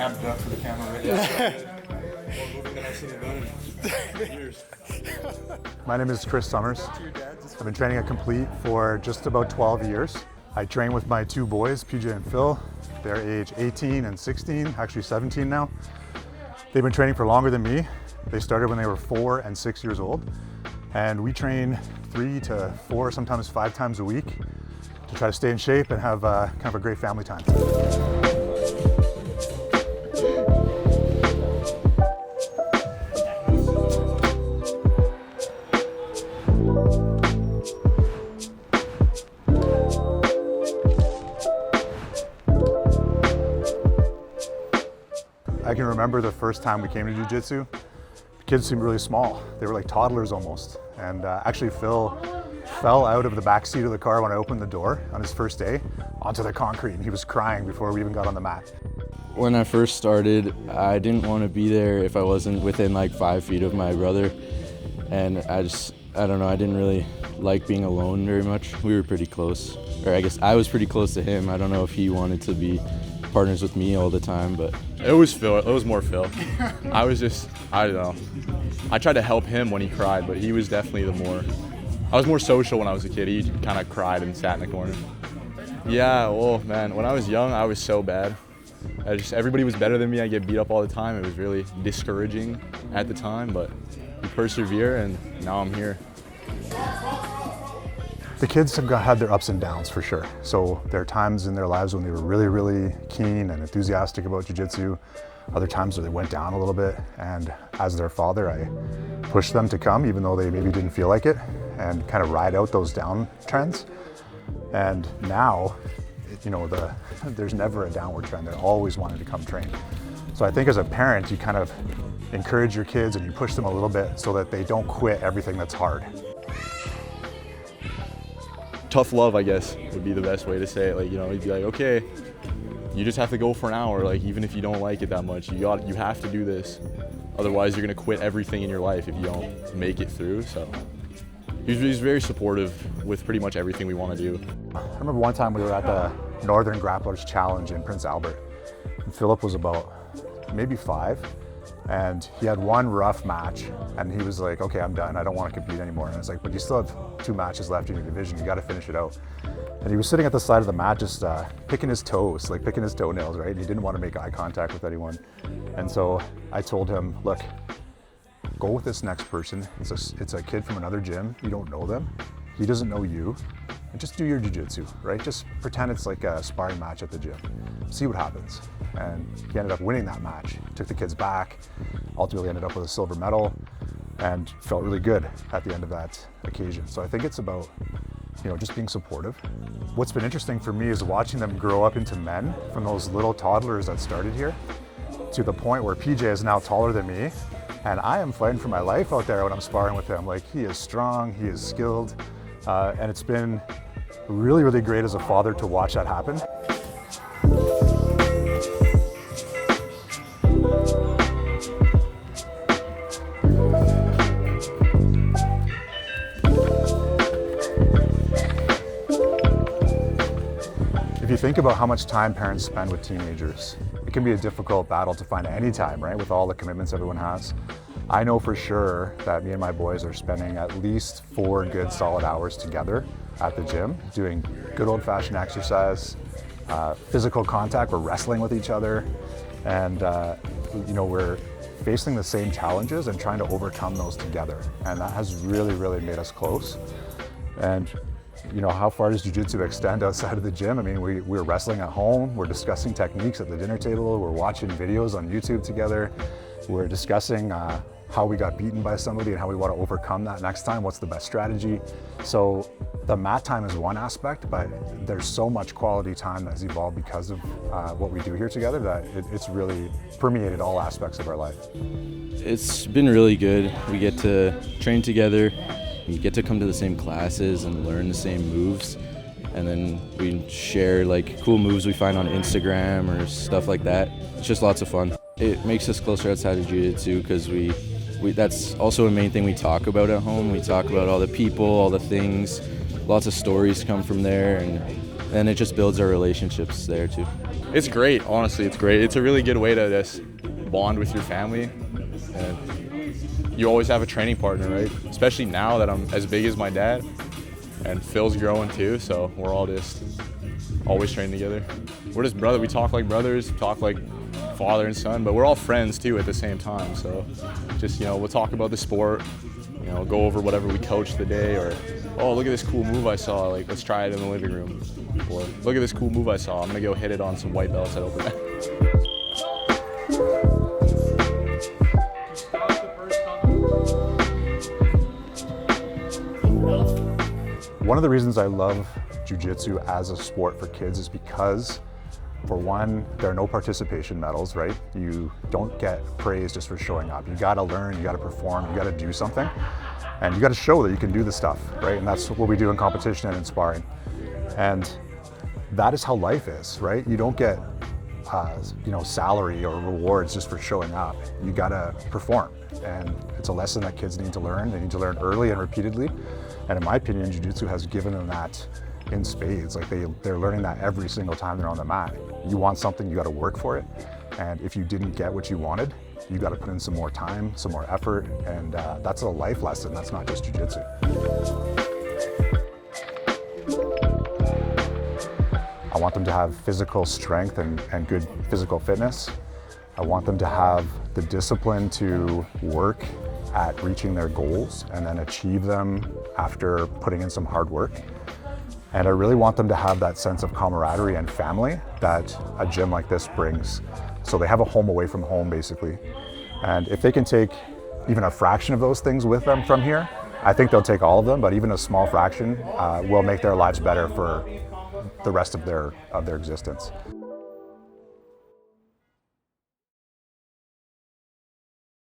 amped up for the camera right now. More moving than I've seen it done in years. My name is Chris Summers. I've been training at Complete for just about 12 years. I train with my two boys, PJ and Phil. They're age 18 and 16, actually 17 now. They've been training for longer than me. They started when they were 4 and 6 years old. And we train 3 to 4, sometimes 5 times a week to try to stay in shape and have kind of a great family time. I can remember the first time we came to jiu-jitsu. The kids seemed really small. They were like toddlers almost. And actually Phil fell out of the back seat of the car when I opened the door on his first day onto the concrete, and he was crying before we even got on the mat. When I first started, I didn't want to be there if I wasn't within like 5 feet of my brother. And I don't know, I didn't really like being alone very much. We were pretty close, or I guess I was pretty close to him. I don't know if he wanted to be partners with me all the time, but. It was Phil, it was more Phil. I don't know. I tried to help him when he cried, but he was definitely I was more social when I was a kid. He kind of cried and sat in the corner. Yeah, well, man, when I was young, I was so bad. Everybody was better than me. I get beat up all the time. It was really discouraging at the time, but we persevere, and now I'm here. The kids have had their ups and downs for sure. So there are times in their lives when they were really, really keen and enthusiastic about jiu-jitsu. Other times where they went down a little bit. And as their father, I pushed them to come, even though they maybe didn't feel like it, and kind of ride out those down trends. And now, there's never a downward trend. They're always wanting to come train. So I think as a parent, you kind of encourage your kids and you push them a little bit so that they don't quit everything that's hard. Tough love, I guess, would be the best way to say it. Like, you'd be like, okay, you just have to go for an hour. Like, even if you don't like it that much, you have to do this. Otherwise, you're gonna quit everything in your life if you don't make it through. So he's very supportive with pretty much everything we want to do. I remember one time we were at the Northern Grapplers Challenge in Prince Albert. And Philip was about maybe 5. And he had one rough match, and he was like, okay, I'm done. I don't want to compete anymore. And I was like, but you still have 2 matches left in your division. You got to finish it out. And he was sitting at the side of the mat just picking his toes, like picking his toenails, right? And he didn't want to make eye contact with anyone. And so I told him, look, go with this next person. It's a kid from another gym. You don't know them. He doesn't know you. And just do your jiu-jitsu, right? Just pretend it's like a sparring match at the gym. See what happens. And he ended up winning that match. Took the kids back, ultimately ended up with a silver medal, and felt really good at the end of that occasion. So I think it's about, just being supportive. What's been interesting for me is watching them grow up into men from those little toddlers that started here to the point where PJ is now taller than me, and I am fighting for my life out there when I'm sparring with him. Like, he is strong, he is skilled, and it's been really, really great as a father to watch that happen. If you think about how much time parents spend with teenagers, it can be a difficult battle to find any time, right? With all the commitments everyone has. I know for sure that me and my boys are spending at least 4 good solid hours together at the gym, doing good old-fashioned exercise, physical contact. We're wrestling with each other, and we're facing the same challenges and trying to overcome those together. And that has really, really made us close. And how far does jiu-jitsu extend outside of the gym? I mean, we're wrestling at home, we're discussing techniques at the dinner table, we're watching videos on YouTube together, we're discussing how we got beaten by somebody and how we want to overcome that next time, what's the best strategy. So the mat time is one aspect, but there's so much quality time that's evolved because of what we do here together that it's really permeated all aspects of our life. It's been really good. We get to train together, we get to come to the same classes and learn the same moves, and then we share like cool moves we find on Instagram or stuff like that. It's just lots of fun. It makes us closer outside of jiu-jitsu because that's also a main thing we talk about at home. We talk about all the people, all the things. Lots of stories come from there, and and it just builds our relationships there too. It's great, honestly, it's great. It's a really good way to just bond with your family. And you always have a training partner, right? Especially now that I'm as big as my dad, and Phil's growing too, so we're all just always training together. We're just brother. We talk like brothers, talk like father and son, but we're all friends too at the same time. So just, we'll talk about the sport, go over whatever we coached the day, or, oh, look at this cool move I saw, like, let's try it in the living room. Or, look at this cool move I saw, I'm gonna go hit it on some white belts at open mat. One of the reasons I love jiu-jitsu as a sport for kids is because, for one, there are no participation medals, right? You don't get praise just for showing up. You gotta learn, you gotta perform, you gotta do something, and you gotta show that you can do the stuff, right? And that's what we do in competition and in sparring. And that is how life is, right? You don't get salary or rewards just for showing up. You gotta perform. And it's a lesson that kids need to learn. They need to learn early and repeatedly. And in my opinion, jiu-jitsu has given them that in spades. Like they're learning that every single time they're on the mat. You want something, you gotta work for it. And if you didn't get what you wanted, you gotta put in some more time, some more effort. And that's a life lesson, that's not just jiu-jitsu. I want them to have physical strength and good physical fitness. I want them to have the discipline to work at reaching their goals and then achieve them after putting in some hard work. And I really want them to have that sense of camaraderie and family that a gym like this brings. So they have a home away from home, basically. And if they can take even a fraction of those things with them from here, I think they'll take all of them, but even a small fraction will make their lives better for the rest of their existence.